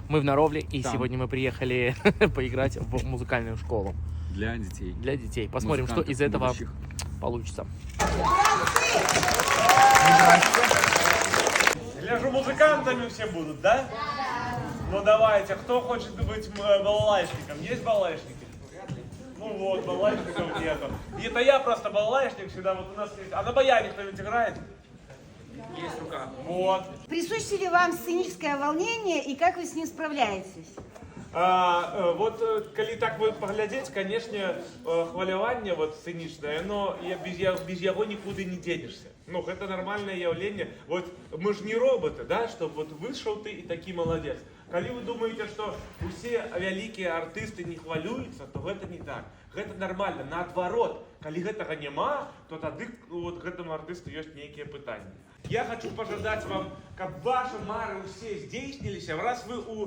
Мы в Наровле, и Там. сегодня мы приехали поиграть в музыкальную школу Для детей. для детей. Посмотрим, что из этого будущих. получится. Гляжу, музыкантами все будут, да? Ну давайте, кто хочет быть балалайшником? Есть балалайшники? Ну вот, балалайшников нету. Это я просто балалайшник всегда, вот у нас есть. А на баяне кто-нибудь играет? Есть рука. Вот. Присуще ли вам сценическое волнение и как вы с ним справляетесь? Вот, коли так вы поглядеть, конечно, хваляванне вот сценічнае, но без яго нікуды не денешься. Ну, это нормальное явление. Вот мы же не роботы, да, что вот вышел ты и таки молодец. Коли вы думаете, что усе вялікія артисты не хвалююцца, то гэта не так. Гэта нормально. Наадварот, калі гэтага няма, то тады вот гэтаму артысту ёсць нейкія пытанні. Я хочу пожадать вам, каб ваши мары усе здзейсніліся, раз вы у